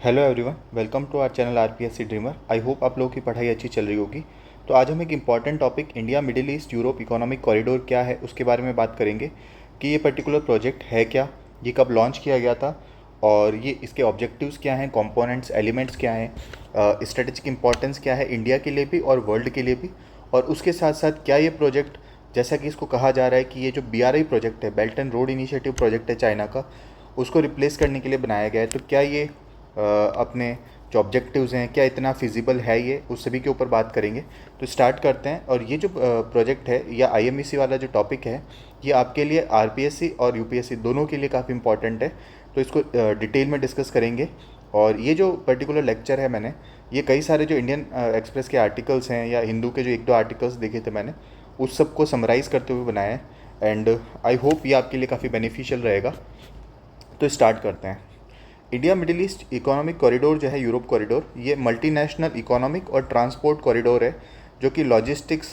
Hello everyone, welcome to our channel RPSC dreamer. I hope आप लोगों की पढ़ाई अच्छी चल रही होगी। तो आज हम एक important topic India Middle east Europe economic corridor क्या है उसके बारे में बात करेंगे कि ये पर्टिकुलर प्रोजेक्ट है क्या, ये कब लॉन्च किया गया था और ये इसके ऑब्जेक्टिव्स क्या हैं, कंपोनेंट्स एलिमेंट्स क्या हैं, स्ट्रेटेजिक इंपॉर्टेंस क्या है इंडिया के लिए भी और वर्ल्ड के लिए भी। और उसके साथ साथ क्या ये प्रोजेक्ट, जैसा कि इसको कहा जा रहा है कि ये जो BRI प्रोजेक्ट है, belt and road initiative project है चाइना का, उसको रिप्लेस करने के लिए बनाया गया है। तो क्या ये अपने जो ऑब्जेक्टिव्स हैं क्या इतना फिजिबल है, ये उस सभी के ऊपर बात करेंगे। तो स्टार्ट करते हैं। और ये जो प्रोजेक्ट है या IMEC वाला जो टॉपिक है, ये आपके लिए RPSC और UPSC दोनों के लिए काफ़ी इंपॉर्टेंट है। तो इसको डिटेल में डिस्कस करेंगे। और ये जो पर्टिकुलर लेक्चर है, मैंने ये कई सारे जो इंडियन एक्सप्रेस के आर्टिकल्स हैं या हिंदू के जो एक दो आर्टिकल्स देखे थे मैंने, उस सब को समराइज़ करते हुए बनाया है। एंड आई होप ये आपके लिए काफ़ी बेनिफिशियल रहेगा। तो स्टार्ट करते हैं। India Middle East economic corridor जो है, यूरोप कॉरिडोर, ये मल्टीनेशनल इकोनॉमिक और ट्रांसपोर्ट कॉरिडोर है जो कि लॉजिस्टिक्स,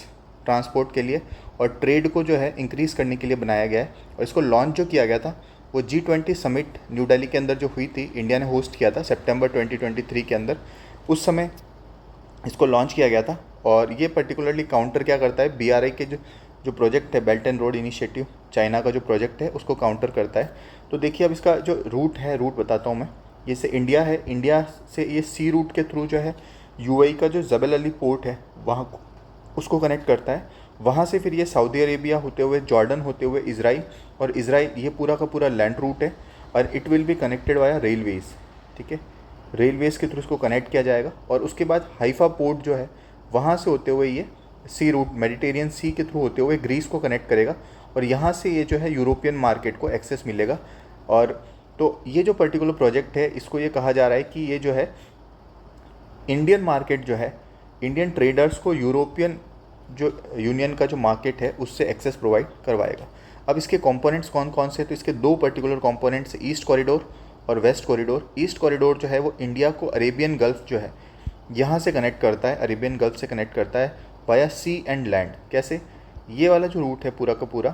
ट्रांसपोर्ट के लिए और ट्रेड को जो है इंक्रीज़ करने के लिए बनाया गया है। और इसको लॉन्च जो किया गया था वो G20 समिट न्यू दिल्ली के अंदर जो हुई थी, इंडिया ने होस्ट किया था सितंबर 2023 के अंदर। उस समय इसको लॉन्च किया गया था। और ये पर्टिकुलरली काउंटर क्या करता है, BRI के जो जो प्रोजेक्ट है, belt and road initiative, China का जो प्रोजेक्ट है उसको काउंटर करता है। तो देखिए, अब इसका जो रूट है, रूट बताता हूँ मैं। जैसे इंडिया है, इंडिया से ये सी रूट के थ्रू जो है UAE का जो जबल अली पोर्ट है वहाँ उसको कनेक्ट करता है। वहाँ से फिर ये सऊदी अरेबिया होते हुए, जॉर्डन होते हुए इज़राइल, और इज़राइल ये पूरा का पूरा लैंड रूट है। और it will be connected via Railways, ठीक है, रेलवेज़ के थ्रू इसको कनेक्ट किया जाएगा। और उसके बाद हाइफा पोर्ट जो है, वहाँ से होते हुए ये सी रूट मेडिटेरियन सी के थ्रू होते हुए ग्रीस को कनेक्ट करेगा। और यहाँ से ये जो है यूरोपियन मार्केट को एक्सेस मिलेगा। और तो ये जो पर्टिकुलर प्रोजेक्ट है, इसको ये कहा जा रहा है कि ये जो है इंडियन मार्केट जो है, इंडियन ट्रेडर्स को यूरोपियन जो यूनियन का जो मार्केट है उससे एक्सेस प्रोवाइड करवाएगा। अब इसके कंपोनेंट्स कौन कौन से, तो इसके दो पर्टिकुलर कंपोनेंट्स, ईस्ट कॉरिडोर और वेस्ट कॉरिडोर। ईस्ट कॉरिडोर जो है वो इंडिया को अरेबियन गल्फ जो है यहाँ से कनेक्ट करता है, अरेबियन गल्फ से कनेक्ट करता है वाया सी एंड लैंड। कैसे, ये वाला जो रूट है पूरा का पूरा,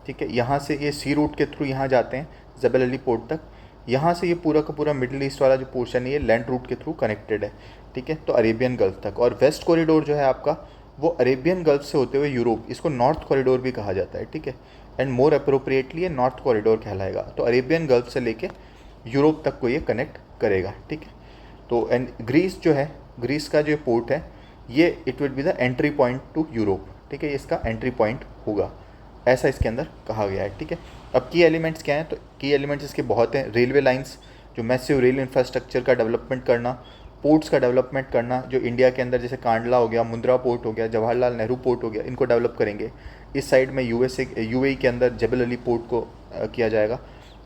ठीक है, यहाँ से ये सी रूट के थ्रू यहाँ जाते हैं जबल अली पोर्ट तक। यहाँ से ये पूरा का पूरा मिडिल ईस्ट वाला जो पोर्शन है ये लैंड रूट के थ्रू कनेक्टेड है, ठीक है, तो अरेबियन गल्फ तक। और वेस्ट कॉरिडोर जो है आपका, वो अरेबियन गल्फ से होते हुए यूरोप, इसको नॉर्थ कॉरिडोर भी कहा जाता है, ठीक है, एंड मोर अप्रोप्रिएटली ये नॉर्थ कॉरिडोर कहलाएगा। तो अरेबियन गल्फ से लेके यूरोप तक को ये कनेक्ट करेगा, ठीक है। तो एंड ग्रीस जो है, ग्रीस का जो पोर्ट है ये, it will be the entry point two Europe, ठीक है, ये इसका एंट्री पॉइंट होगा, ऐसा इसके अंदर कहा गया है, ठीक है। अब की एलिमेंट्स क्या हैं, तो की एलिमेंट्स इसके बहुत हैं। रेलवे लाइंस, जो मैसिव रेल इंफ्रास्ट्रक्चर का डेवलपमेंट करना, पोर्ट्स का डेवलपमेंट करना, जो इंडिया के अंदर जैसे कांडला हो गया, मुंद्रा पोर्ट हो गया, जवाहरलाल नेहरू पोर्ट हो गया, इनको डेवलप करेंगे। इस साइड में UAE के अंदर जबल अली पोर्ट को किया जाएगा।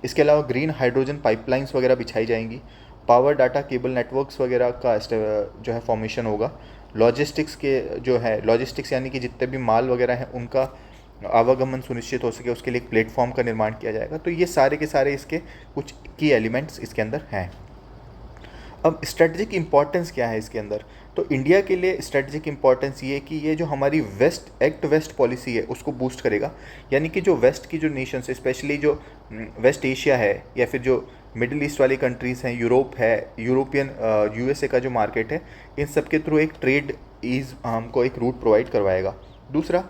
इसके अलावा ग्रीन हाइड्रोजन पाइपलाइंस वगैरह बिछाई जाएंगी। पावर डाटा केबल नेटवर्क्स वगैरह का जो है फॉर्मेशन होगा। लॉजिस्टिक्स के जो है, लॉजिस्टिक्स यानी कि जितने भी माल वगैरह हैं उनका आवागमन सुनिश्चित हो सके, उसके लिए एक प्लेटफॉर्म का निर्माण किया जाएगा। तो ये सारे के सारे इसके कुछ की एलिमेंट्स इसके अंदर हैं। अब स्ट्रेटजिक इंपॉर्टेंस क्या है इसके अंदर, तो इंडिया के लिए स्ट्रेटजिक इंपॉर्टेंस ये कि ये जो हमारी वेस्ट पॉलिसी है उसको बूस्ट करेगा। यानी कि जो वेस्ट की जो नेशंस, स्पेशली जो वेस्ट एशिया है या फिर जो मिडिल ईस्ट वाली कंट्रीज़ हैं, यूरोप है, यूरोपियन USA का जो मार्केट है, इन सब के थ्रू एक ट्रेड ईज हमको एक रूट प्रोवाइड करवाएगा। दूसरा,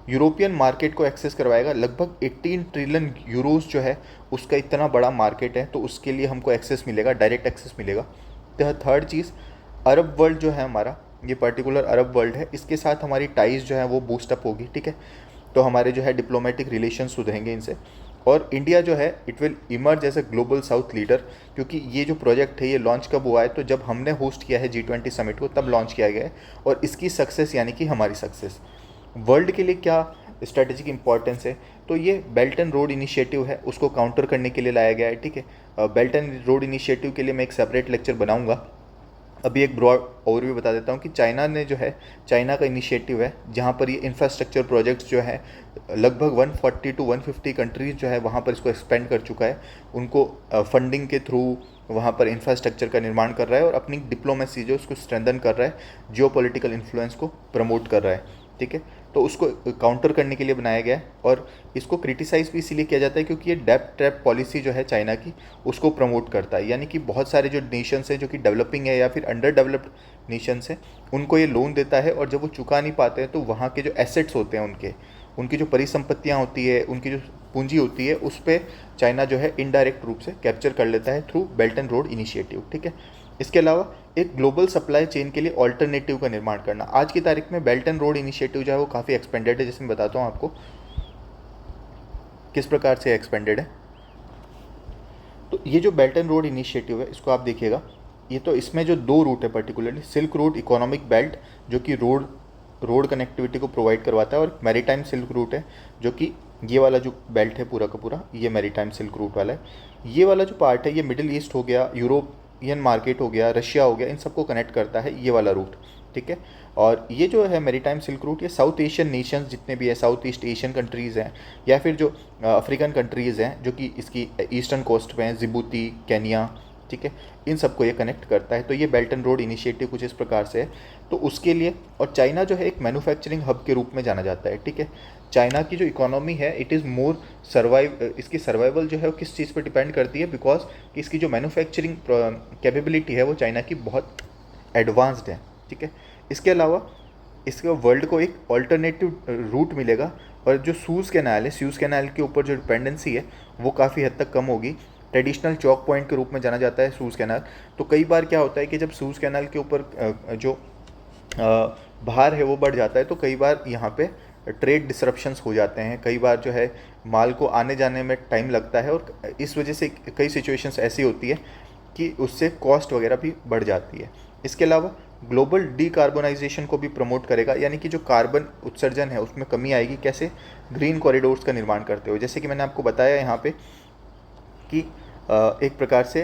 यूरोपियन मार्केट को एक्सेस करवाएगा। लगभग 18 ट्रिलियन यूरोस जो है उसका इतना बड़ा मार्केट है, तो उसके लिए हमको एक्सेस मिलेगा, डायरेक्ट एक्सेस मिलेगा। थर्ड चीज़, अरब वर्ल्ड जो है हमारा, ये पर्टिकुलर अरब वर्ल्ड है, इसके साथ हमारी टाइज जो है वो बूस्टअप होगी, ठीक है। तो हमारे जो है डिप्लोमेटिक रिलेशन सुधरेंगे इनसे। और इंडिया जो है, it will emerge as a global south leader, क्योंकि ये जो प्रोजेक्ट है ये लॉन्च कब हुआ है, तो जब हमने होस्ट किया है G20 समिट को, तब लॉन्च किया गया है। और इसकी सक्सेस यानी कि हमारी सक्सेस वर्ल्ड के लिए क्या स्ट्रेटेजिक इंपॉर्टेंस है, तो ये बेल्ट एंड रोड इनिशिएटिव है, उसको काउंटर करने के लिए लाया गया है, ठीक है। बेल्ट एंड रोड इनिशिएटिव के लिए मैं एक सेपरेट लेक्चर बनाऊंगा। अभी एक ब्रॉड ओवरव्यू बता देता हूँ कि चाइना ने जो है, चाइना का इनिशिएटिव है जहाँ पर ये इंफ्रास्ट्रक्चर प्रोजेक्ट्स जो है लगभग 140 to 150 कंट्रीज़ जो है वहाँ पर इसको एक्सपेंड कर चुका है। उनको फंडिंग के थ्रू वहाँ पर इंफ्रास्ट्रक्चर का निर्माण कर रहा है और अपनी डिप्लोमेसी जो उसको स्ट्रेंथन कर रहा है, जियोपॉलिटिकल इन्फ्लुएंस को प्रमोट कर रहा है, ठीक है। तो उसको काउंटर करने के लिए बनाया गया है। और इसको क्रिटिसाइज़ भी इसीलिए किया जाता है क्योंकि ये डेब्ट ट्रैप पॉलिसी जो है चाइना की, उसको प्रमोट करता है। यानी कि बहुत सारे जो नेशंस हैं जो कि डेवलपिंग है या फिर अंडर डेवलप्ड नेशंस हैं, उनको ये लोन देता है, और जब वो चुका नहीं पाते हैं तो वहाँ के जो एसेट्स होते हैं उनकी जो परिसंपत्तियाँ होती है, उनकी जो पूंजी होती है, उस पर चाइना जो है इनडायरेक्ट रूप से कैप्चर कर लेता है through belt and road initiative. ठीक है। इसके अलावा एक ग्लोबल सप्लाई चेन के लिए ऑल्टरनेटिव का निर्माण करना। आज की तारीख में बेल्ट एंड रोड इनिशिएटिव जो है वो काफ़ी एक्सपेंडेड है, जिसमें बताता हूँ आपको किस प्रकार से एक्सपेंडेड है। तो ये जो बेल्ट एंड रोड इनिशिएटिव है, इसको आप देखिएगा, ये तो इसमें जो दो रूट है particularly, silk route economic belt जो कि रोड कनेक्टिविटी को प्रोवाइड करवाता है, और मैरीटाइम सिल्क रूट है जो कि ये वाला जो बेल्ट है पूरा का पूरा, ये मैरीटाइम सिल्क रूट वाला है। ये वाला जो पार्ट है ये मिडिल ईस्ट हो गया, यूरोपियन मार्केट हो गया, रशिया हो गया, इन सबको कनेक्ट करता है ये वाला रूट। ठीक है। और ये जो है मैरीटाइम सिल्क रूट, ये साउथ एशियन नेशंस जितने भी है, साउथ ईस्ट एशियन कंट्रीज़ हैं, या फिर जो अफ्रीकन कंट्रीज़ हैं जो कि इसकी ईस्टर्न कोस्ट पे हैं, जिबूती, केनिया, ठीक है, इन सबको ये कनेक्ट करता है। तो ये बेल्ट एंड रोड इनिशिएटिव कुछ इस प्रकार से है। तो उसके लिए, और चाइना जो है एक मैन्युफैक्चरिंग हब के रूप में जाना जाता है। ठीक है। चाइना की जो इकोनॉमी है, इट इज़ मोर इसकी सर्वाइवल जो है वो किस चीज़ पर डिपेंड करती है, बिकॉज इसकी जो मैन्युफैक्चरिंग कैपेबिलिटी है वो चाइना की बहुत एडवांस्ड है। ठीक है। इसके अलावा इसके वर्ल्ड को एक ऑल्टरनेटिव रूट मिलेगा, और जो सूज़ कैनाल है, सूज़ कैनाल के ऊपर जो डिपेंडेंसी है वो काफ़ी हद तक कम होगी। ट्रेडिशनल चौक पॉइंट के रूप में जाना जाता है सूज़ कैनाल। तो कई बार क्या होता है कि जब सूज़ कैनाल के ऊपर जो भार है वो बढ़ जाता है, तो कई बार यहाँ पे ट्रेड डिसरप्शंस हो जाते हैं, कई बार जो है माल को आने जाने में टाइम लगता है, और इस वजह से कई सिचुएशंस ऐसी होती है कि उससे कॉस्ट वगैरह भी बढ़ जाती है। इसके अलावा ग्लोबल डीकार्बोनाइजेशन को भी प्रमोट करेगा, यानी कि जो कार्बन उत्सर्जन है उसमें कमी आएगी। कैसे? ग्रीन कॉरिडोर्स का निर्माण करते हुए, जैसे कि मैंने आपको बताया यहाँ पे कि एक प्रकार से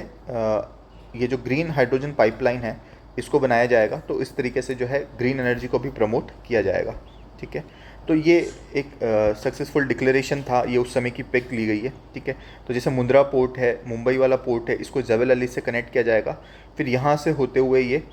ये जो ग्रीन हाइड्रोजन पाइपलाइन है इसको बनाया जाएगा, तो इस तरीके से जो है ग्रीन एनर्जी को भी प्रमोट किया जाएगा। ठीक है। तो ये एक सक्सेसफुल डिक्लेरेशन था, ये उस समय की पिक ली गई है। ठीक है। तो जैसे मुंद्रा पोर्ट है, मुंबई वाला पोर्ट है, इसको जबल अली से कनेक्ट किया जाएगा, फिर यहाँ से होते हुए ये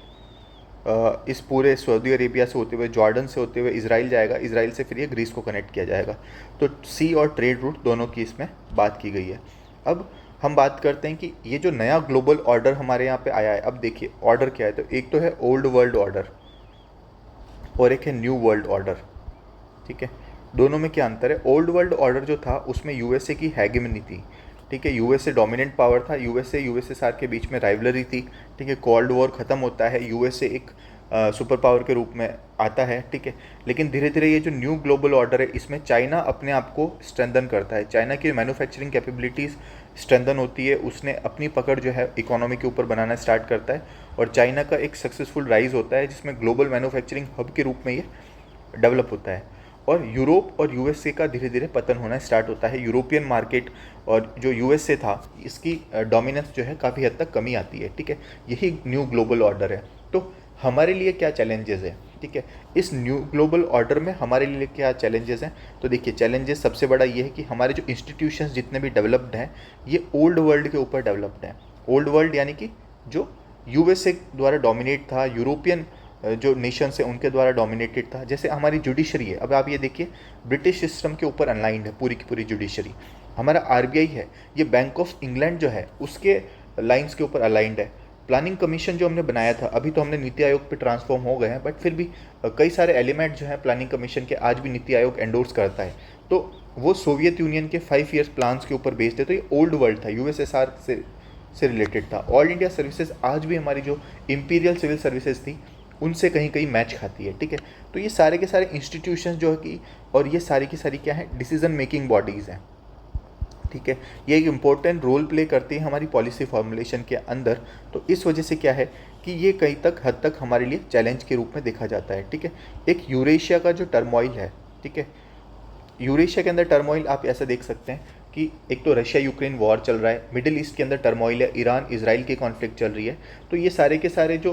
इस पूरे सऊदी अरेबिया से होते हुए, जॉर्डन से होते हुए इजराइल जाएगा, इजराइल से फिर ये ग्रीस को कनेक्ट किया जाएगा। तो सी और ट्रेड रूट दोनों की इसमें बात की गई है। अब हम बात करते हैं कि ये जो नया ग्लोबल ऑर्डर हमारे यहाँ पे आया है, अब देखिए ऑर्डर क्या है। तो एक तो है ओल्ड वर्ल्ड ऑर्डर और एक है न्यू वर्ल्ड ऑर्डर। ठीक है। दोनों में क्या अंतर है? ओल्ड वर्ल्ड ऑर्डर जो था उसमें यूएसए की हैगेमनी थी। ठीक है। यूएसए डोमिनेंट पावर था, यूएसएसआर के बीच में राइवलरी थी। ठीक है। कोल्ड वॉर ख़त्म होता है, यूएसए एक सुपर पावर के रूप में आता है। ठीक है। लेकिन धीरे धीरे ये जो न्यू ग्लोबल ऑर्डर है, इसमें चाइना अपने आप को स्ट्रेंथन करता है, चाइना की मैन्युफैक्चरिंग कैपेबिलिटीज़ स्ट्रेंथन होती है, उसने अपनी पकड़ जो है इकोनॉमी के ऊपर बनाना स्टार्ट करता है, और चाइना का एक सक्सेसफुल राइज होता है जिसमें ग्लोबल मैन्युफैक्चरिंग हब के रूप में ये डेवलप होता है। और यूरोप और यूएसए का धीरे धीरे पतन होना स्टार्ट होता है। यूरोपियन मार्केट और जो यूएसए था, इसकी डोमिनेंस जो है काफ़ी हद तक कमी आती है। ठीक है। यही न्यू ग्लोबल ऑर्डर है। तो हमारे लिए क्या चैलेंजेस हैं? ठीक है। इस न्यू ग्लोबल ऑर्डर में हमारे लिए क्या चैलेंजेस हैं? तो देखिए, चैलेंजेस सबसे बड़ा ये है कि हमारे जो इंस्टीट्यूशंस जितने भी डेवलप्ड हैं, ये ओल्ड वर्ल्ड के ऊपर डेवलप्ड हैं। ओल्ड वर्ल्ड यानी कि जो यूएसए द्वारा डोमिनेट था, यूरोपियन जो नेशंस हैं उनके द्वारा डोमिनेटेड था। जैसे हमारी जुडिशरी है, अब आप ये देखिए, ब्रिटिश सिस्टम के ऊपर अनलाइंड है पूरी की पूरी जुडिशरी। हमारा आरबीआई है, ये बैंक ऑफ इंग्लैंड जो है उसके लाइंस के ऊपर अलाइंड है। प्लानिंग कमीशन जो हमने बनाया था, अभी तो हमने नीति आयोग पे ट्रांसफॉर्म हो गए हैं, बट फिर भी कई सारे एलिमेंट जो हैं प्लानिंग कमीशन के आज भी नीति आयोग एंडोर्स करता है। तो वो सोवियत यूनियन के 5 ईयर्स प्लान्स के ऊपर बेस्ड है। तो ये ओल्ड वर्ल्ड था, यूएसएसआर से रिलेटेड था। ऑल इंडिया सर्विसेज आज भी हमारी जो इंपीरियल सिविल सर्विसेज थी उनसे कहीं कहीं मैच खाती है। ठीक है। तो ये सारे के सारे इंस्टीट्यूशंस जो है कि, और ये सारी की सारी क्या है, डिसीजन मेकिंग बॉडीज़ हैं। ठीक है। ये एक इम्पोर्टेंट रोल प्ले करती है हमारी पॉलिसी फॉर्मुलेशन के अंदर। तो इस वजह से क्या है कि ये कई हद तक हमारे लिए चैलेंज के रूप में देखा जाता है। ठीक है। एक यूरेशिया का जो टर्मोइल है, ठीक है, यूरेशिया के अंदर टर्मोइल आप ऐसा देख सकते हैं कि एक तो रशिया यूक्रेन वॉर चल रहा है, मिडिल ईस्ट के अंदर टर्मोइल है, ईरान इजराइल की कॉन्फ्लिक्ट चल रही है। तो ये सारे के सारे जो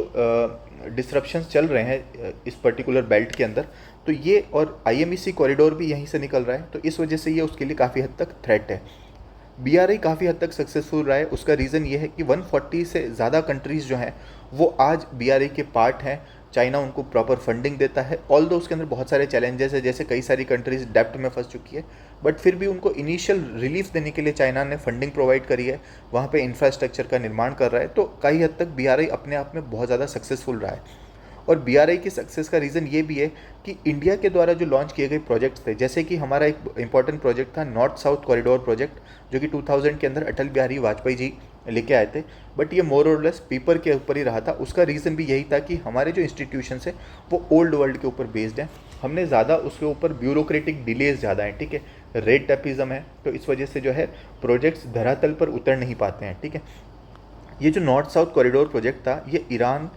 डिसरप्शंस चल रहे हैं इस पर्टिकुलर बेल्ट के अंदर, तो ये, और आईएमईसी कॉरिडोर भी यहीं से निकल रहा है, तो इस वजह से ये उसके लिए काफ़ी हद तक थ्रेट है। बीआरआई काफ़ी हद तक सक्सेसफुल रहा है। उसका रीज़न ये है कि 140 से ज़्यादा कंट्रीज़ जो हैं वो आज बीआरआई के पार्ट हैं। चाइना उनको प्रॉपर फंडिंग देता है। ऑल दो उसके अंदर बहुत सारे चैलेंजेस है, जैसे कई सारी कंट्रीज डेप्ट में फंस चुकी है, बट फिर भी उनको इनिशियल रिलीफ देने के लिए चाइना ने फंडिंग प्रोवाइड करी है, वहाँ पे इंफ्रास्ट्रक्चर का निर्माण कर रहा है। तो कई हद तक BRI अपने आप में बहुत ज़्यादा सक्सेसफुल रहा है। और BRI की सक्सेस का रीज़न ये भी है कि इंडिया के द्वारा जो लॉन्च किए गए प्रोजेक्ट्स थे, जैसे कि हमारा एक इंपॉर्टेंट प्रोजेक्ट था नॉर्थ साउथ कॉरिडोर प्रोजेक्ट, जो कि 2000 के अंदर अटल बिहारी वाजपेयी जी लेके आए थे, बट ये मोर और लेस पेपर के ऊपर ही रहा था। उसका रीज़न भी यही था कि हमारे जो इंस्टीट्यूशंस है वो ओल्ड वर्ल्ड के ऊपर बेस्ड हैं, हमने ज़्यादा उसके ऊपर ब्यूरोक्रेटिक डिलेज ज़्यादा हैं, ठीक है, रेड टेपिज्म है, तो इस वजह से जो है प्रोजेक्ट्स धरातल पर उतर नहीं पाते हैं, ठीक है। ये जो नॉर्थ साउथ कॉरिडोर प्रोजेक्ट था, ये ईरान,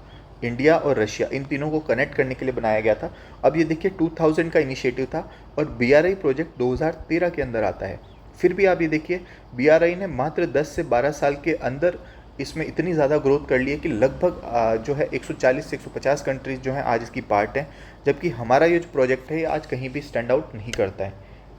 इंडिया और रशिया, इन तीनों को कनेक्ट करने के लिए बनाया गया था। अब ये देखिए 2000 का इनिशिएटिव था और BRI प्रोजेक्ट 2013 के अंदर आता है। फिर भी आप ये देखिए BRI ने मात्र 10 से 12 साल के अंदर इसमें इतनी ज़्यादा ग्रोथ कर ली है कि लगभग जो है 140 से 150 कंट्रीज़ जो हैं आज इसकी पार्ट हैं, जबकि हमारा ये जो प्रोजेक्ट है ये आज कहीं भी स्टैंड आउट नहीं करता है,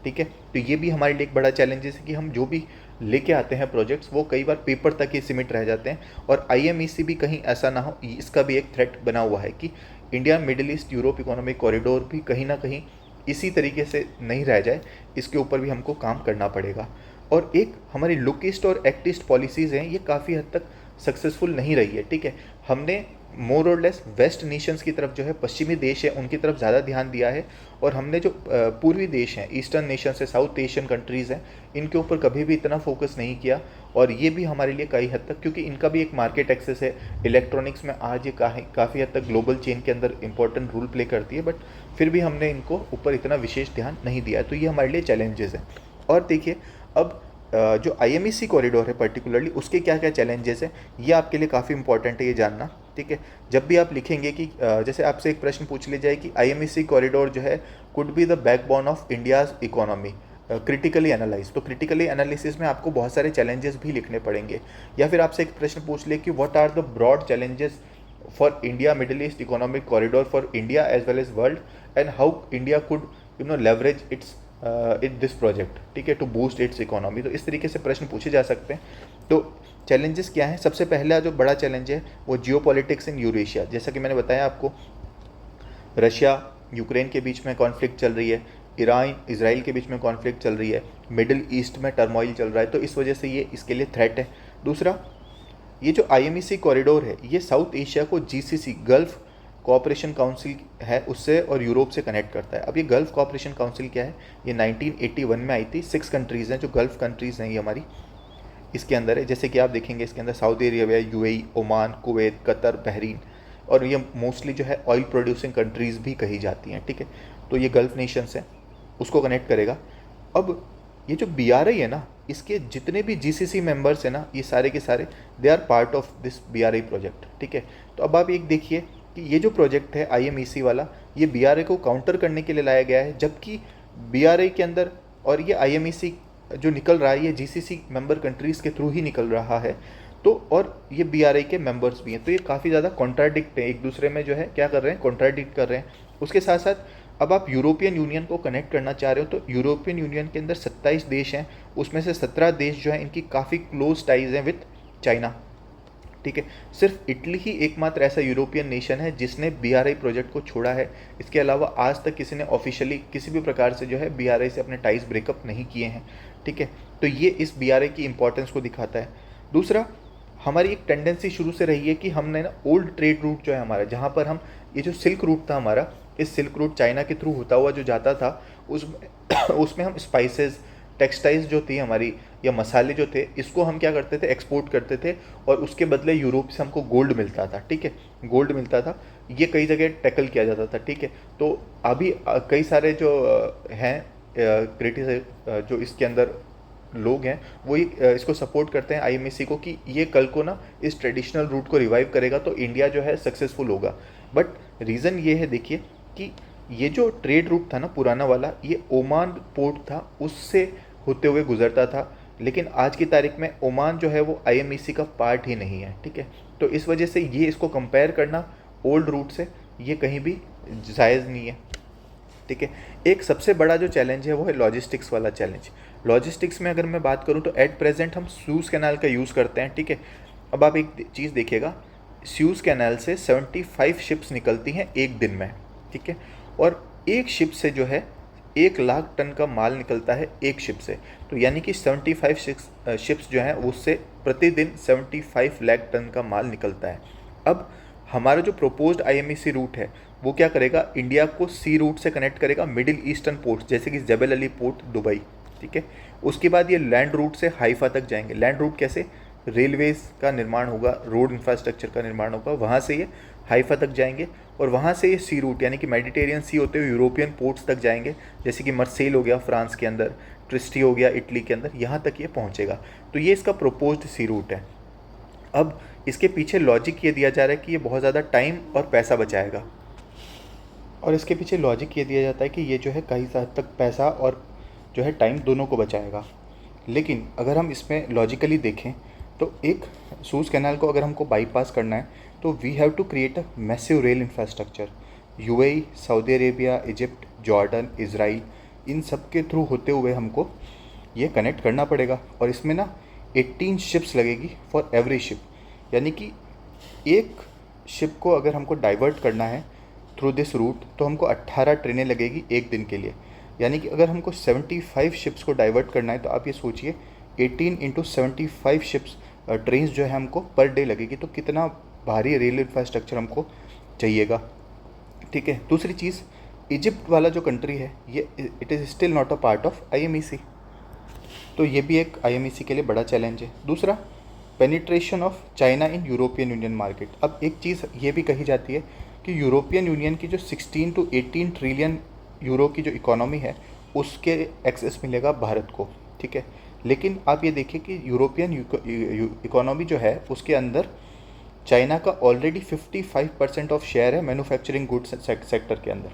ठीक है। तो ये भी हमारे लिए एक बड़ा चैलेंजेस है कि हम जो भी लेके आते हैं प्रोजेक्ट्स वो कई बार पेपर तक ही सीमित रह जाते हैं, और IMEC भी कहीं ऐसा ना हो, इसका भी एक थ्रेट बना हुआ है कि India Middle east Europe economic corridor भी कहीं ना कहीं इसी तरीके से नहीं रह जाए, इसके ऊपर भी हमको काम करना पड़ेगा। और एक हमारी लुक ईस्ट और एक्ट ईस्ट पॉलिसीज़ हैं, ये काफ़ी हद तक सक्सेसफुल नहीं रही है, ठीक है। हमने मोर और लेस वेस्ट नेशंस की तरफ, जो है पश्चिमी देश है, उनकी तरफ ज़्यादा ध्यान दिया है, और हमने जो पूर्वी देश हैं, ईस्टर्न नेशंस है, साउथ एशियन कंट्रीज़ हैं, इनके ऊपर कभी भी इतना फोकस नहीं किया। और ये भी हमारे लिए कई हद तक, क्योंकि इनका भी एक मार्केट एक्सेस है, इलेक्ट्रॉनिक्स में आज ये काफ़ी हद तक ग्लोबल चेन के अंदर इंपॉर्टेंट रोल प्ले करती है, बट फिर भी हमने इनको ऊपर इतना विशेष ध्यान नहीं दिया। तो ये हमारे लिए चैलेंजेस हैं। और देखिए अब जो IMEC कॉरिडोर है पर्टिकुलरली, उसके क्या क्या चैलेंजेस हैं, ये आपके लिए काफ़ी इंपॉर्टेंट है ये जानना, ठीक है। जब भी आप लिखेंगे कि जैसे आपसे एक प्रश्न पूछ लिया जाए कि IMEC कॉरिडोर जो है could be the backbone of India's economy, critically analyse, तो क्रिटिकली एनालिसिस में आपको बहुत सारे चैलेंजेस भी लिखने पड़ेंगे। या फिर आपसे एक प्रश्न पूछ ले कि what are the broad challenges for India Middle East economic corridor for India as well as world, and how India could leverage its this project, ठीक है, टू बूस्ट इट्स इकोनॉमी। तो इस तरीके से प्रश्न पूछे जा सकते हैं। तो चैलेंजेस क्या हैं? सबसे पहला जो बड़ा चैलेंज है वो जियोपॉलिटिक्स इन यूरेशिया, जैसा कि मैंने बताया आपको, रशिया यूक्रेन के बीच में कॉन्फ्लिक्ट चल रही है, ईरान इजराइल के बीच में कॉन्फ्लिक्ट चल रही है, मिडिल ईस्ट में टर्मोइल चल रहा है, तो इस वजह से ये इसके लिए थ्रेट है। दूसरा, ये जो IMEC कॉरिडोर है ये साउथ एशिया को GCC गल्फ कोऑपरेशन काउंसिल है उससे और यूरोप से कनेक्ट करता है। अब ये गल्फ कोऑपरेशन काउंसिल क्या है? ये 1981 में आई थी। 6 कंट्रीज़ हैं जो गल्फ कंट्रीज़ हैं, ये हमारी इसके अंदर है। जैसे कि आप देखेंगे इसके अंदर Saudi Arabia, UAE, Oman, Kuwait, Qatar, Bahrain, और ये मोस्टली जो है ऑयल प्रोड्यूसिंग कंट्रीज़ भी कही जाती हैं, ठीक है। तो ये गल्फ नेशंस हैं, उसको कनेक्ट करेगा। अब ये जो BRI है ना, इसके जितने भी GCC मेंबर्स हैं ना, ये सारे के सारे they are part of this BRI project, ठीक है। तो अब आप एक देखिए कि ये जो प्रोजेक्ट है IMEC वाला, ये BRI को काउंटर करने के लिए लाया गया है, जबकि BRI के अंदर और ये IMEC जो निकल रहा है ये GCC मेंबर कंट्रीज़ के थ्रू ही निकल रहा है। तो और ये BRI के मेंबर्स भी हैं, तो ये काफ़ी ज़्यादा कॉन्ट्राडिक्ट है, एक दूसरे में जो है क्या कर रहे हैं, कॉन्ट्राडिक्ट कर रहे हैं। उसके साथ साथ अब आप यूरोपियन यूनियन को कनेक्ट करना चाह रहे हो, तो यूरोपियन यूनियन के अंदर 27 देश हैं, उसमें से 17 देश जो हैं इनकी काफ़ी क्लोज टाइज हैं विथ चाइना, ठीक है। सिर्फ इटली ही एकमात्र ऐसा यूरोपियन नेशन है जिसने BRI प्रोजेक्ट को छोड़ा है। इसके अलावा आज तक किसी ने ऑफिशियली किसी भी प्रकार से जो है BRI से अपने टाइज ब्रेकअप नहीं किए हैं, ठीक है। तो ये इस BRI की इंपॉर्टेंस को दिखाता है। दूसरा, हमारी एक टेंडेंसी शुरू से रही है कि हमने ना ओल्ड ट्रेड रूट जो है हमारा, जहाँ पर हम ये जो सिल्क रूट था हमारा, इस सिल्क रूट चाइना के थ्रू होता हुआ जो जाता था, उसमें हम स्पाइसेस, टेक्सटाइल्स जो थी हमारी, या मसाले जो थे, इसको हम क्या करते थे, एक्सपोर्ट करते थे, और उसके बदले यूरोप से हमको गोल्ड मिलता था, ठीक है, गोल्ड मिलता था। ये कई जगह टैकल किया जाता था, ठीक है। तो अभी कई सारे जो हैं क्रिटिक जो इसके अंदर लोग हैं, वो इसको सपोर्ट करते हैं IMEC को कि ये कल को ना इस ट्रेडिशनल रूट को रिवाइव करेगा तो इंडिया जो है सक्सेसफुल होगा। बट रीज़न ये है, देखिए कि ये जो ट्रेड रूट था ना पुराना वाला, ये ओमान पोर्ट था, उससे होते हुए गुजरता था, लेकिन आज की तारीख में ओमान जो है वो IMEC का पार्ट ही नहीं है, ठीक है। तो इस वजह से ये इसको कंपेयर करना ओल्ड रूट से ये कहीं भी जायज़ नहीं है, ठीक है। एक सबसे बड़ा जो चैलेंज है वो है लॉजिस्टिक्स वाला चैलेंज। लॉजिस्टिक्स में अगर मैं बात करूं तो एट प्रेजेंट हम सूज कैनाल का यूज़ करते हैं, ठीक है। अब आप एक चीज़ देखिएगा, स्यूज़ कैनाल से 75 शिप्स निकलती हैं एक दिन में, ठीक है। और एक शिप से जो है 1 लाख टन का माल निकलता है एक शिप से। तो यानी कि 75 शिप्स जो हैं उससे प्रतिदिन 75 लाख टन का माल निकलता है। अब हमारा जो प्रोपोज्ड आईएमईसी रूट है वो क्या करेगा, इंडिया को सी रूट से कनेक्ट करेगा मिडिल ईस्टर्न पोर्ट जैसे कि जबल अली पोर्ट दुबई, ठीक है। उसके बाद ये लैंड रूट से हाइफा तक जाएंगे। लैंड रूट कैसे, रेलवेज का निर्माण होगा, रोड इंफ्रास्ट्रक्चर का निर्माण होगा, वहाँ से ये हाइफा तक जाएंगे और वहाँ से ये सी रूट यानी कि मेडिटेरियन सी होते हुए यूरोपियन पोर्ट्स तक जाएंगे, जैसे कि मर्सेल हो गया फ्रांस के अंदर, ट्रिस्टी हो गया इटली के अंदर, यहाँ तक ये पहुँचेगा। तो ये इसका प्रोपोज्ड सी रूट है। अब इसके पीछे लॉजिक ये दिया जा रहा है कि ये बहुत ज़्यादा टाइम और पैसा बचाएगा, और इसके पीछे लॉजिक ये दिया जाता है कि ये जो है कई हद तक पैसा और जो है टाइम दोनों को बचाएगा। लेकिन अगर हम इसमें लॉजिकली देखें तो एक सूज़ कैनाल को अगर हमको बाईपास करना है तो we have to create a massive rail infrastructure. UAE, Saudi Arabia, Egypt, Jordan, Israel, इन सब के थ्रू होते हुए हमको ये कनेक्ट करना पड़ेगा। और इसमें ना 18 शिप्स लगेगी फॉर एवरी शिप, यानी कि एक शिप को अगर हमको डाइवर्ट करना है थ्रू दिस रूट तो हमको 18 ट्रेनें लगेगी एक दिन के लिए। यानी कि अगर हमको 75 शिप्स को डाइवर्ट करना है तो आप ये सोचिए 18 इंटू 75 शिप्स ट्रेन जो है हमको पर डे लगेगी, तो कितना भारी रेल इंफ्रास्ट्रक्चर हमको चाहिएगा, ठीक है। दूसरी चीज़, इजिप्ट वाला जो कंट्री है ये it is still not a part of IMEC, तो ये भी एक आईएमईसी के लिए बड़ा चैलेंज है। दूसरा, penetration of China in European union market. अब एक चीज़ ये भी कही जाती है कि यूरोपियन यूनियन की जो 16 टू 18 ट्रिलियन यूरो की जो इकोनॉमी है उसके एक्सेस मिलेगा भारत को, ठीक है। लेकिन आप ये देखिए कि यूरोपियन इकोनॉमी जो है उसके अंदर चाइना का ऑलरेडी 55% ऑफ शेयर है मैन्युफैक्चरिंग गुड्स सेक्टर के अंदर।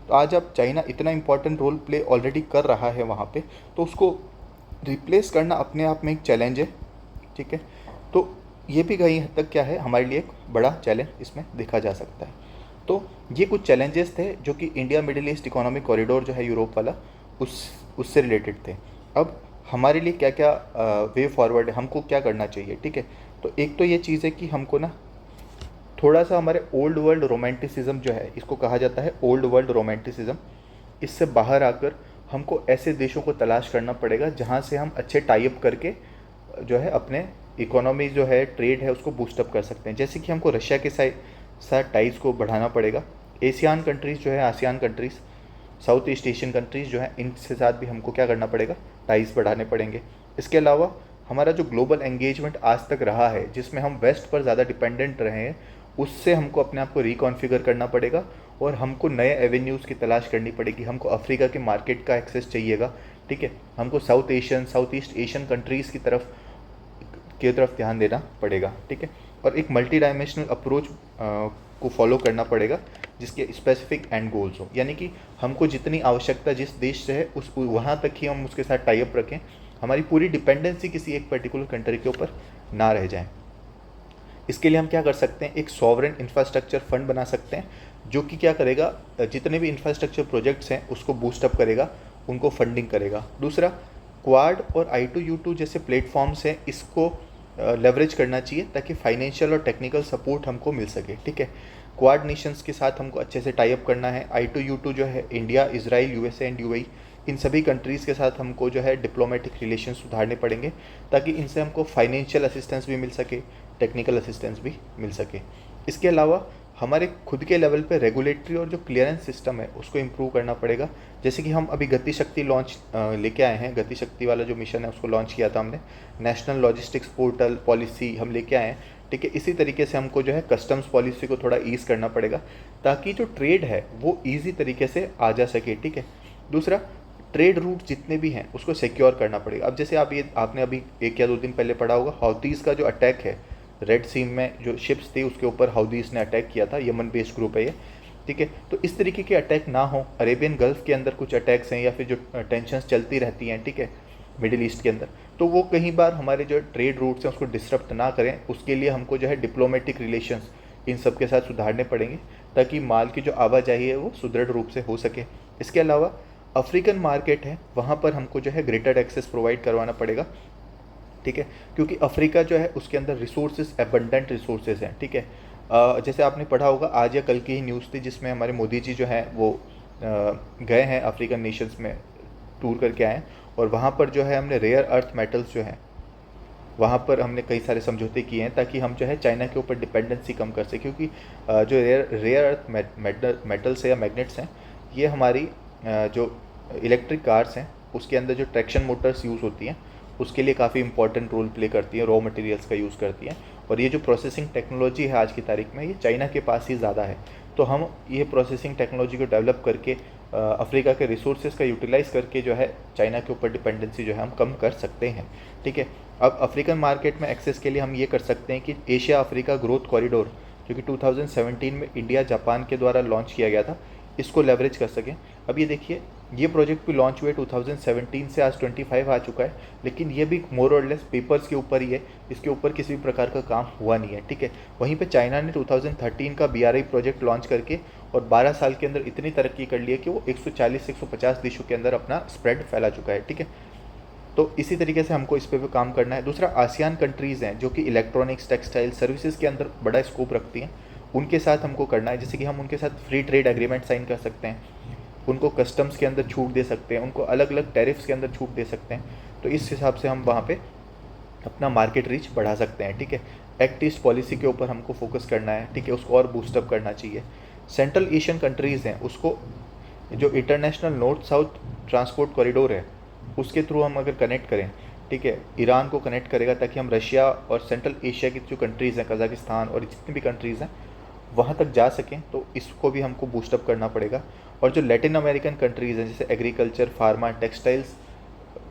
तो आज अब चाइना इतना इंपॉर्टेंट रोल प्ले ऑलरेडी कर रहा है वहाँ पे, तो उसको रिप्लेस करना अपने आप में एक चैलेंज है, ठीक है। तो ये भी कहीं हद तक क्या है हमारे लिए एक बड़ा चैलेंज इसमें देखा जा सकता है। तो ये कुछ चैलेंजेस थे जो कि India Middle East economic corridor जो है यूरोप वाला उससे रिलेटेड थे। अब हमारे लिए क्या क्या वे फॉरवर्ड है, हमको क्या करना चाहिए, ठीक है। तो एक तो ये चीज़ है कि हमको ना थोड़ा सा हमारे ओल्ड वर्ल्ड रोमांटिसिज्म जो है, इसको कहा जाता है ओल्ड वर्ल्ड रोमांटिसिज्म, इससे बाहर आकर हमको ऐसे देशों को तलाश करना पड़ेगा जहाँ से हम अच्छे टाइप करके जो है अपने इकोनॉमी जो है ट्रेड है उसको बूस्टअप कर सकते हैं। जैसे कि हमको रशिया के साथ टाइज को बढ़ाना पड़ेगा। एशियान कंट्रीज़ जो है, ASEAN countries, south east Asian countries जो है, इनके साथ भी हमको क्या करना पड़ेगा, टाइज बढ़ाने पड़ेंगे। इसके अलावा हमारा जो ग्लोबल एंगेजमेंट आज तक रहा है जिसमें हम वेस्ट पर ज़्यादा डिपेंडेंट रहे हैं, उससे हमको अपने आप को रिकॉन्फिगर करना पड़ेगा और हमको नए एवेन्यूज़ की तलाश करनी पड़ेगी। हमको अफ्रीका के मार्केट का एक्सेस चाहिएगा, ठीक है। हमको साउथ ईस्ट एशियन कंट्रीज़ की तरफ ध्यान देना पड़ेगा, ठीक है। और एक मल्टी डायमेंशनल अप्रोच को फॉलो करना पड़ेगा जिसके स्पेसिफिक एंड गोल्स हो, यानी कि हमको जितनी आवश्यकता जिस देश से है उस वहाँ तक ही हम उसके साथ टाई अप रखें, हमारी पूरी डिपेंडेंसी किसी एक पर्टिकुलर कंट्री के ऊपर ना रह जाए। इसके लिए हम क्या कर सकते हैं, एक सॉवरेन इंफ्रास्ट्रक्चर फंड बना सकते हैं जो कि क्या करेगा, जितने भी इंफ्रास्ट्रक्चर प्रोजेक्ट्स हैं उसको बूस्टअप करेगा, उनको फंडिंग करेगा। दूसरा, क्वाड और I2U2 जैसे प्लेटफॉर्म्स हैं, इसको लेवरेज करना चाहिए ताकि फाइनेंशियल और टेक्निकल सपोर्ट हमको मिल सके, ठीक है। क्वाड नेशंस के साथ हमको अच्छे से टाई अप करना है। I2U2 जो है India, Israel, USA and UAE, इन सभी कंट्रीज़ के साथ हमको जो है डिप्लोमेटिक रिलेशन सुधारने पड़ेंगे ताकि इनसे हमको फाइनेंशियल असिस्टेंस भी मिल सके, टेक्निकल असिस्टेंस भी मिल सके। इसके अलावा हमारे खुद के लेवल पे रेगुलेटरी और जो क्लियरेंस सिस्टम है उसको इम्प्रूव करना पड़ेगा। जैसे कि हम अभी गति शक्ति लॉन्च लेके आए हैं, गति शक्ति वाला जो मिशन है उसको लॉन्च किया था हमने, नेशनल लॉजिस्टिक्स पोर्टल पॉलिसी हम लेके आए हैं, ठीक है। इसी तरीके से हमको जो है कस्टम्स पॉलिसी को थोड़ा ईज़ करना पड़ेगा ताकि जो ट्रेड है वो ईजी तरीके से आ जा सके, ठीक है। दूसरा, ट्रेड रूट जितने भी हैं उसको सिक्योर करना पड़ेगा। अब जैसे आपने अभी 1 या 2 दिन पहले पढ़ा होगा, हौतीज़ का जो अटैक है, रेड सी में जो शिप्स थी उसके ऊपर हौदीज़ ने अटैक किया था, यमन बेस्ड ग्रुप है ये, ठीक है। तो इस तरीके के अटैक ना हो। अरेबियन गल्फ के अंदर कुछ अटैक्स हैं या फिर जो टेंशन्स चलती रहती हैं, ठीक है, मिडिल ईस्ट के अंदर, तो वो कहीं बार हमारे जो ट्रेड रूट्स हैं उसको डिस्टर्ब ना करें। उसके लिए हमको जो है डिप्लोमेटिक रिलेशंस इन सब के साथ सुधारने पड़ेंगे ताकि माल की जो आवाजाही है वो सुदृढ़ रूप से हो सके। इसके अलावा अफ्रीकन मार्केट है, वहाँ पर हमको जो है ग्रेटर एक्सेस प्रोवाइड करवाना पड़ेगा, ठीक है, क्योंकि अफ्रीका जो है उसके अंदर रिसोर्सेज एबंडेंट रिसोर्सेज हैं, ठीक है। जैसे आपने पढ़ा होगा, आज या कल की ही न्यूज़ थी जिसमें हमारे मोदी जी जो हैं वो गए हैं अफ्रीकन नेशंस में, टूर करके आए हैं, और वहाँ पर जो है हमने रेयर अर्थ मेटल्स जो हैं वहाँ पर हमने कई सारे समझौते किए हैं ताकि हम जो है चाइना के ऊपर डिपेंडेंसी कम कर सकें, क्योंकि जो रेयर अर्थ मेटल्स है या मैग्नेट्स हैं, ये हमारी जो इलेक्ट्रिक कार्स हैं उसके अंदर जो ट्रैक्शन मोटर्स यूज़ होती हैं उसके लिए काफ़ी इंपॉर्टेंट रोल प्ले करती हैं, रॉ मटेरियल्स का यूज़ करती हैं। और ये जो प्रोसेसिंग टेक्नोलॉजी है आज की तारीख में, ये चाइना के पास ही ज़्यादा है। तो हम ये प्रोसेसिंग टेक्नोलॉजी को डेवलप करके अफ्रीका के रिसोर्सेज का यूटिलाइज़ करके जो है चाइना के ऊपर डिपेंडेंसी जो है हम कम कर सकते हैं। ठीक है, अब अफ्रीकन मार्केट में एक्सेस के लिए हम ये कर सकते हैं कि एशिया अफ्रीका ग्रोथ कॉरिडोर, जो कि 2017 में इंडिया जापान के द्वारा लॉन्च किया गया था, इसको लेवरेज कर सकें। अब ये देखिए, ये प्रोजेक्ट भी लॉन्च हुए 2017 से, आज 25 आ चुका है, लेकिन ये भी मोर और लेस पेपर्स के ऊपर ही है, इसके ऊपर किसी भी प्रकार का काम हुआ नहीं है। ठीक है, वहीं पे चाइना ने 2013 का BRI प्रोजेक्ट लॉन्च करके और 12 साल के अंदर इतनी तरक्की कर ली है कि वो 140 से 150 देशों के अंदर अपना स्प्रेड फैला चुका है। ठीक है, तो इसी तरीके से हमको इस पे भी काम करना है। दूसरा, आसियान कंट्रीज़ हैं जो कि इलेक्ट्रॉनिक्स, टेक्सटाइल, सर्विसेज के अंदर बड़ा स्कोप रखती हैं, उनके साथ हमको करना है। जैसे कि हम उनके साथ फ्री ट्रेड एग्रीमेंट साइन कर सकते हैं, उनको कस्टम्स के अंदर छूट दे सकते हैं, उनको अलग अलग टैरिफ्स के अंदर छूट दे सकते हैं। तो इस हिसाब से हम वहाँ पे अपना मार्केट रीच बढ़ा सकते हैं। ठीक है, एक्ट ईस्ट पॉलिसी के ऊपर हमको फोकस करना है। ठीक है, उसको और बूस्टअप करना चाहिए। सेंट्रल एशियन कंट्रीज़ हैं, उसको जो international north south transport corridor है उसके थ्रू हम अगर कनेक्ट करें, ठीक है, ईरान को कनेक्ट करेगा ताकि हम रशिया और सेंट्रल एशिया की जो कंट्रीज़ हैं, कजाकिस्तान और जितनी भी कंट्रीज़ हैं, वहाँ तक जा सकें, तो इसको भी हमको बूस्टअप करना पड़ेगा। और जो लैटिन अमेरिकन कंट्रीज़ हैं, जैसे एग्रीकल्चर, फार्मा, टेक्सटाइल्स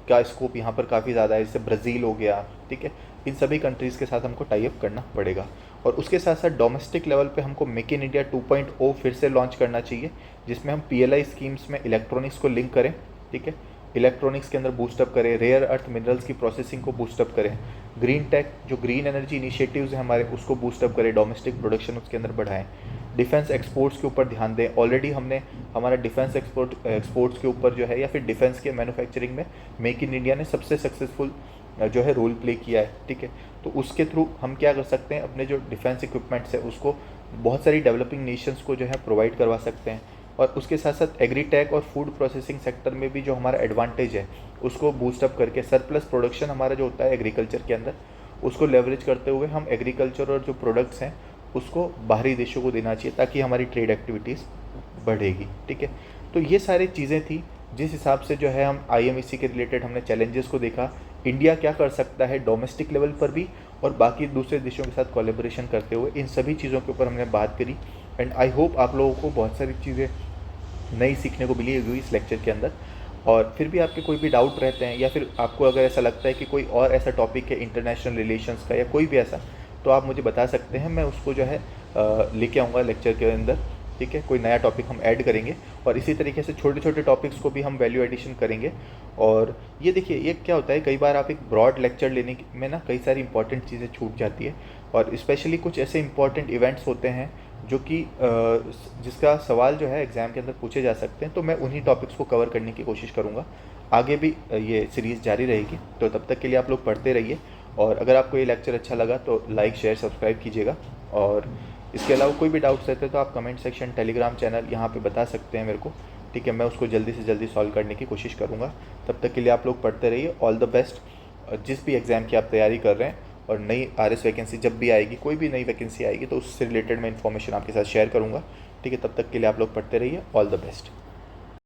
का स्कोप यहाँ पर काफ़ी ज़्यादा है, जैसे ब्राज़ील हो गया। ठीक है, इन सभी कंट्रीज़ के साथ हमको टाई अप करना पड़ेगा। और उसके साथ साथ डोमेस्टिक लेवल पे हमको मेक इन इंडिया 2.0 फिर से लॉन्च करना चाहिए, जिसमें हम PLI स्कीम्स में इलेक्ट्रॉनिक्स को लिंक करें। ठीक है, इलेक्ट्रॉनिक्स के अंदर बूस्टअप करें, रेयर अर्थ मिनरल्स की प्रोसेसिंग को बूस्टअप करें, ग्रीन टेक जो ग्रीन एनर्जी इनिशिएटिव्स हैं हमारे, उसको बूस्टअप करें, डोमेस्टिक प्रोडक्शन उसके अंदर बढ़ाएं, डिफेंस एक्सपोर्ट्स के ऊपर ध्यान दें। ऑलरेडी हमने हमारा डिफेंस एक्सपोर्ट्स के ऊपर जो है, या फिर डिफेंस के मैन्युफैक्चरिंग में मेक इन इंडिया ने सबसे सक्सेसफुल जो है रोल प्ले किया है। ठीक है, तो उसके थ्रू हम क्या कर सकते हैं, अपने जो डिफेंस इक्विपमेंट्स है उसको बहुत सारी डेवलपिंग नेशंस को जो है प्रोवाइड करवा सकते हैं। और उसके साथ साथ एग्रीटेक और फूड प्रोसेसिंग सेक्टर में भी जो हमारा एडवांटेज है उसको बूस्टअप करके, सरप्लस प्रोडक्शन हमारा जो होता है एग्रीकल्चर के अंदर, उसको लेवरेज करते हुए हम एग्रीकल्चर और जो प्रोडक्ट्स हैं उसको बाहरी देशों को देना चाहिए ताकि हमारी ट्रेड एक्टिविटीज़ बढ़ेगी। ठीक है, तो ये सारी चीज़ें थी जिस हिसाब से जो है हम IMEC के रिलेटेड हमने चैलेंजेस को देखा, इंडिया क्या कर सकता है डोमेस्टिक लेवल पर भी और बाकी दूसरे देशों के साथ कोलैबोरेशन करते हुए, इन सभी चीज़ों के ऊपर हमने बात करी। एंड आई होप आप लोगों को बहुत सारी चीज़ें नई सीखने को मिली होगी इस लेक्चर के अंदर। और फिर भी आपके कोई भी डाउट रहते हैं, या फिर आपको अगर ऐसा लगता है कि कोई और ऐसा टॉपिक है इंटरनेशनल रिलेशंस का या कोई भी ऐसा, तो आप मुझे बता सकते हैं, मैं उसको जो है लेके आऊँगा लेक्चर के अंदर। ठीक है, कोई नया टॉपिक हम ऐड करेंगे और इसी तरीके से छोटे छोटे टॉपिक्स को भी हम वैल्यू एडिशन करेंगे। और ये देखिए, ये क्या होता है, कई बार आप एक ब्रॉड लेक्चर लेने में ना कई सारी इंपॉर्टेंट चीज़ें छूट जाती है, और स्पेशली कुछ ऐसे इंपॉर्टेंट इवेंट्स होते हैं जो कि जिसका सवाल जो है एग्ज़ाम के अंदर पूछे जा सकते हैं, तो मैं उन्हीं टॉपिक्स को कवर करने की कोशिश करूँगा। आगे भी ये सीरीज़ जारी रहेगी, तो तब तक के लिए आप लोग पढ़ते रहिए। और अगर आपको ये लेक्चर अच्छा लगा तो लाइक, शेयर, सब्सक्राइब कीजिएगा। और इसके अलावा कोई भी डाउट्स रहते हैं तो आप कमेंट सेक्शन, टेलीग्राम चैनल यहाँ पे बता सकते हैं मेरे को। ठीक है, मैं उसको जल्दी से जल्दी सॉल्व करने की कोशिश करूँगा। तब तक के लिए आप लोग पढ़ते रहिए। ऑल द बेस्ट, जिस भी एग्ज़ाम की आप तैयारी कर रहे हैं। और नई RS वैकेंसी जब भी आएगी, कोई भी नई वैकेंसी आएगी, तो उससे रिलेटेड मैं इन्फॉर्मेशन आपके साथ शेयर करूँगा। ठीक है, तब तक के लिए आप लोग पढ़ते रहिए। All the best.